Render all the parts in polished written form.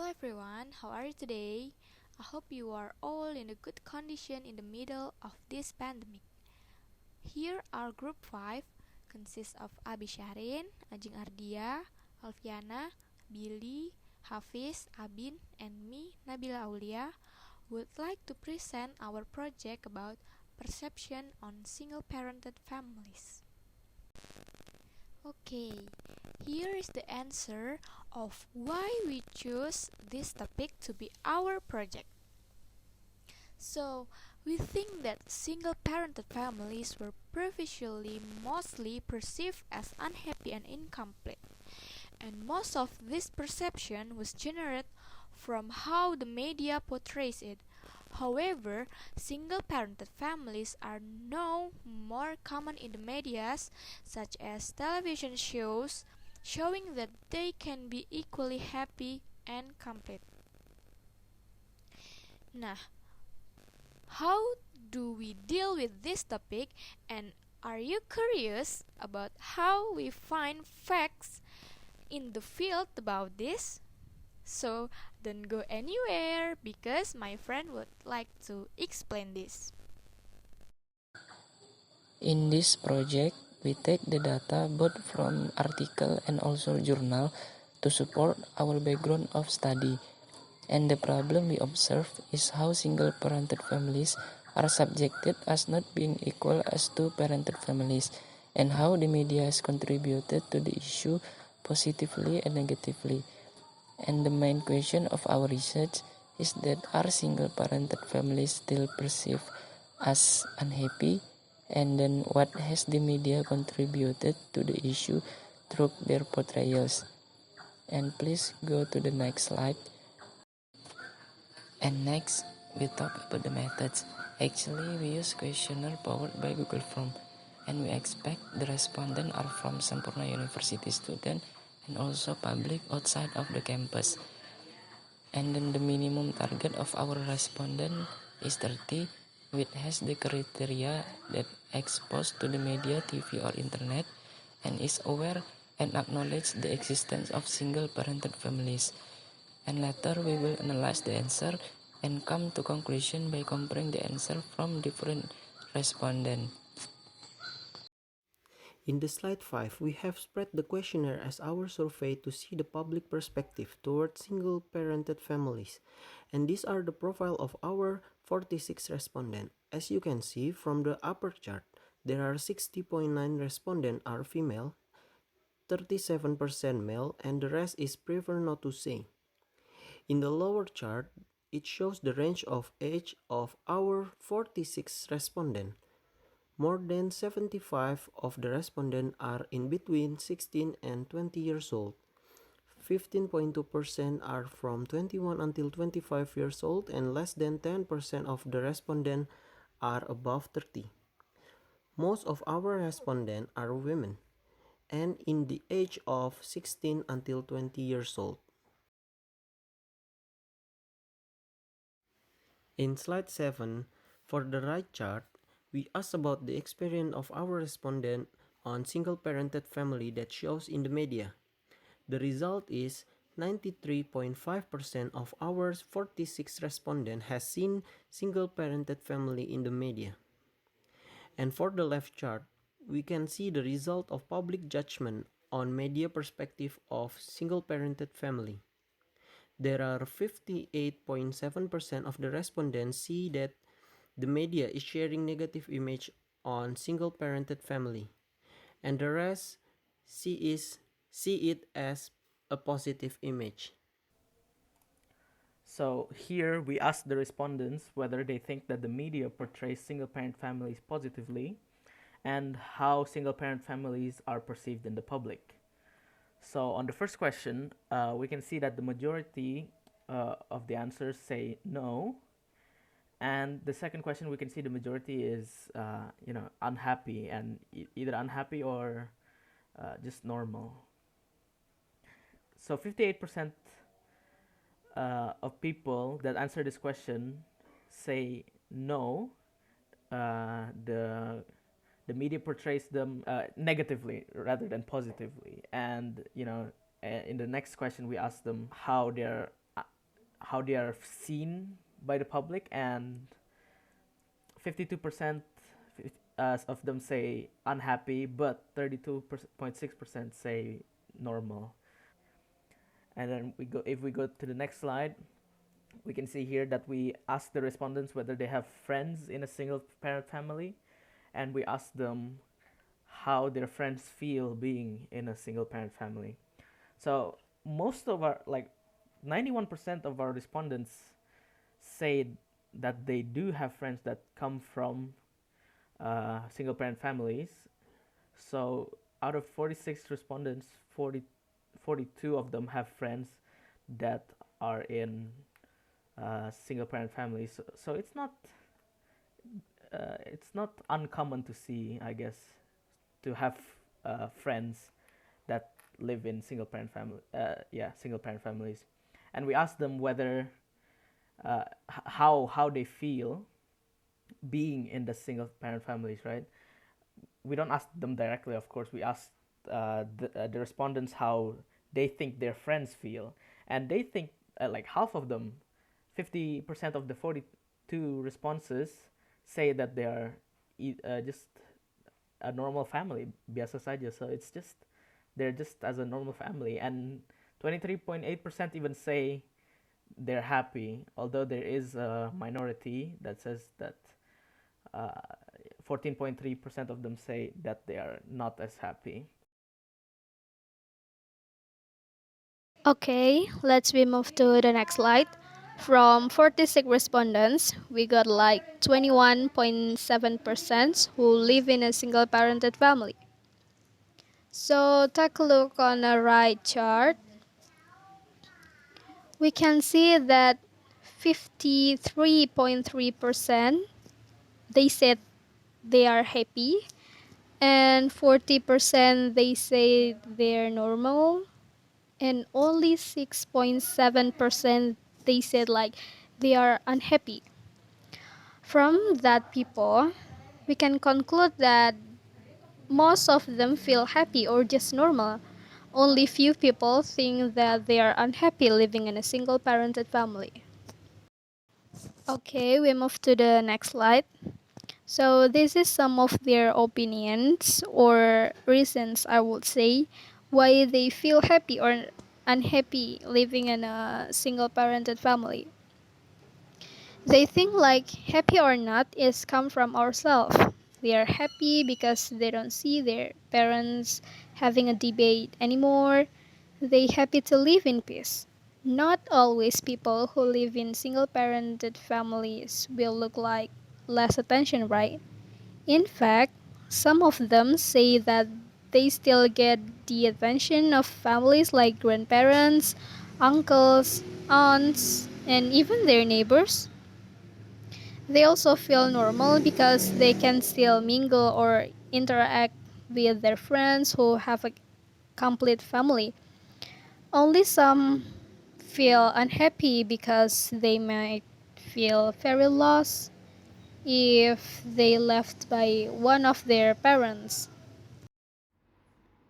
everyone, how are you today? I hope you are all in a good condition in the middle of this pandemic. Here our group 5 consists of Abie Syahrin, Ajeng Ardya, Alfiana, Billy, Hafidzh, Abin, and me, Nabila Aulia, would like to present our project about perception on single-parented families. Okay, here is the answer of why we choose this topic to be our project. So, we think that single parented families were previously mostly perceived as unhappy and incomplete, and most of this perception was generated from how the media portrays it. However, single parented families are now more common in the medias, such as television shows, showing that they can be equally happy and complete. Nah, how do we deal with this topic, and are you curious about how we find facts in the field about this? So don't go anywhere because my friend would like to explain this. In this project, we take the data both from article and also journal to support our background of study. And the problem we observe is how single-parented families are subjected as not being equal as two-parented families, and how the media has contributed to the issue positively and negatively. And the main question of our research is that are single-parented families still perceived as unhappy? And then what has the media contributed to the issue through their portrayals? And please go to the next slide. And next, we talk about the methods. Actually, we use questionnaire powered by Google Form, and we expect the respondents are from Sampurna University student and also public outside of the campus. And then the minimum target of our respondent is 30, which has the criteria that exposed to the media, TV or internet, and is aware and acknowledge the existence of single-parented families. And later we will analyze the answer and come to conclusion by comparing the answer from different respondents. In the slide 5, we have spread the questionnaire as our survey to see the public perspective towards single-parented families. And these are the profile of our 46 respondents. As you can see from the upper chart, there are 60.9 respondents are female, 37% male, and the rest is prefer not to say. In the lower chart, it shows the range of age of our 46 respondents. More than 75 of the respondents are in between 16 and 20 years old. 15.2% are from 21 until 25 years old, and less than 10% of the respondents are above 30. Most of our respondents are women and in the age of 16 until 20 years old. In slide 7, for the right chart, we asked about the experience of our respondent on single-parented family that shows in the media. The result is 93.5% of our 46 respondents has seen single-parented family in the media. And for the left chart, we can see the result of public judgment on media perspective of single-parented family. There are 58.7% of the respondents see that the media is sharing negative image on single-parented family, and the rest see it as a positive image. So here we ask the respondents whether they think that the media portrays single-parent families positively and how single-parent families are perceived in the public. So on the first question, we can see that the majority of the answers say no. And the second question, we can see the majority is, unhappy, and either unhappy or just normal. So 58% of people that answer this question say no. The media portrays them negatively rather than positively, and in the next question we ask them how they're how they are seen by the public, and 52% of them say unhappy, but 32.6% say normal. And then if we go to the next slide, we can see here that we asked the respondents whether they have friends in a single parent family, and we asked them how their friends feel being in a single parent family. So most of our, like 91% of our respondents say that they do have friends that come from single parent families. So out of 46 respondents, 42 of them have friends that are in single parent families. So it's not uncommon to see, I guess, to have friends that live in single parent families. And we asked them whether how they feel being in the single parent families, right? We don't ask them directly, of course. We asked the respondents how they think their friends feel, and they think like half of them, 50% of the 42 responses say that they are just a normal family, biasa saja. So it's just they're just as a normal family, and 23.8% even say they're happy, although there is a minority that says that 14.3% of them say that they are not as happy. Okay, let's we move to the next slide. From 46 respondents, we got like 21.7% who live in a single parented family. So take a look on the right chart. We can see that 53.3% they said they are happy, and 40% they say they're normal, and only 6.7% they said like they are unhappy. From that people, we can conclude that most of them feel happy or just normal. Only few people think that they are unhappy living in a single parented family. Okay, we move to the next slide. So this is some of their opinions or reasons, I would say, why they feel happy or unhappy living in a single parented family. They think like happy or not is come from ourselves. They are happy because they don't see their parents having a debate anymore. They happy to live in peace. Not always people who live in single parented families will look like less attention, right? In fact, some of them say that they still get the attention of families like grandparents, uncles, aunts, and even their neighbors. They also feel normal because they can still mingle or interact with their friends who have a complete family. Only some feel unhappy because they might feel very lost if they left by one of their parents.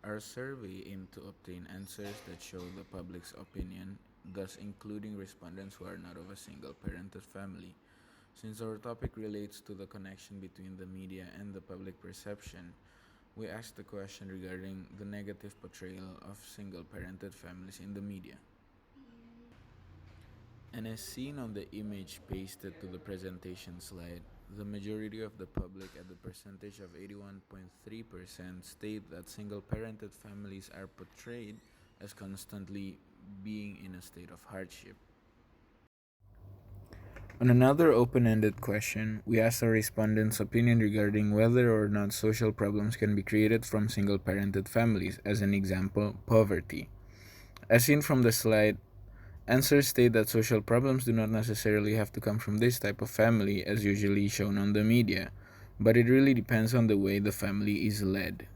Our survey aimed to obtain answers that show the public's opinion, thus including respondents who are not of a single parented family. Since our topic relates to the connection between the media and the public perception, we asked the question regarding the negative portrayal of single parented families in the media. And as seen on the image pasted to the presentation slide, the majority of the public at the percentage of 81.3% state that single parented families are portrayed as constantly being in a state of hardship. On another open ended question, we asked our respondents' opinion regarding whether or not social problems can be created from single parented families, as an example, poverty. As seen from the slide, answers state that social problems do not necessarily have to come from this type of family, as usually shown on the media, but it really depends on the way the family is led.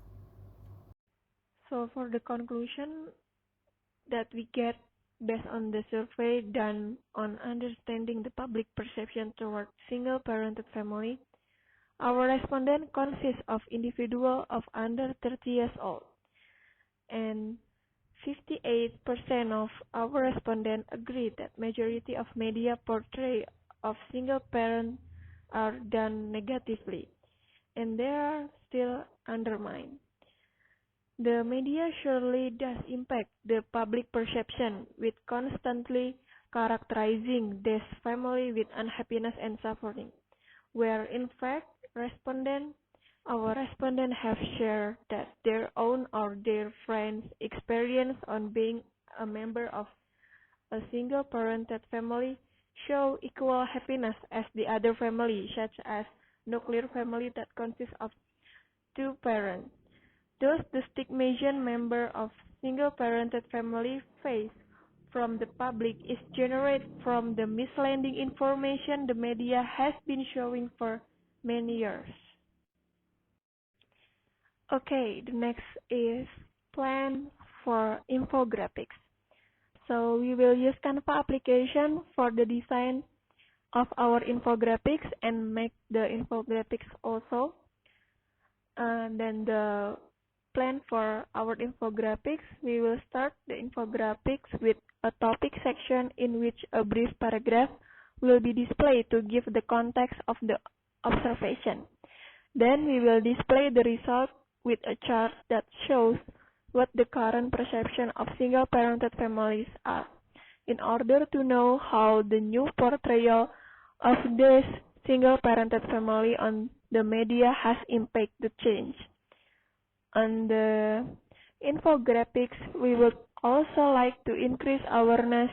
So for the conclusion that we get based on the survey done on understanding the public perception toward single-parented family, our respondent consists of individuals of under 30 years old, and 58% of our respondents agree that majority of media portray of single parents are done negatively, and they are still undermined. The media surely does impact the public perception with constantly characterizing this family with unhappiness and suffering, where in fact our respondents have shared that their own or their friends' experience on being a member of a single-parented family show equal happiness as the other family, such as nuclear family that consists of two parents. Thus, the stigmatization member of single-parented family face from the public is generated from the misleading information the media has been showing for many years. Okay, the next is plan for infographics. So we will use Canva application for the design of our infographics and make the infographics also. And then the plan for our infographics, we will start the infographics with a topic section in which a brief paragraph will be displayed to give the context of the observation. Then we will display the result with a chart that shows what the current perception of single-parented families are, in order to know how the new portrayal of this single-parented family on the media has impacted the change. On the infographics, we would also like to increase awareness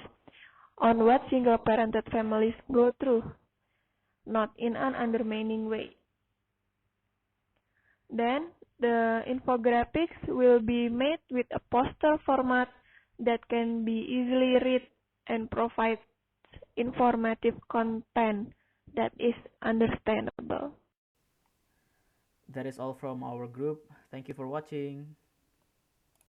on what single-parented families go through, not in an undermining way. Then, the infographics will be made with a poster format that can be easily read and provides informative content that is understandable. That is all from our group. Thank you for watching.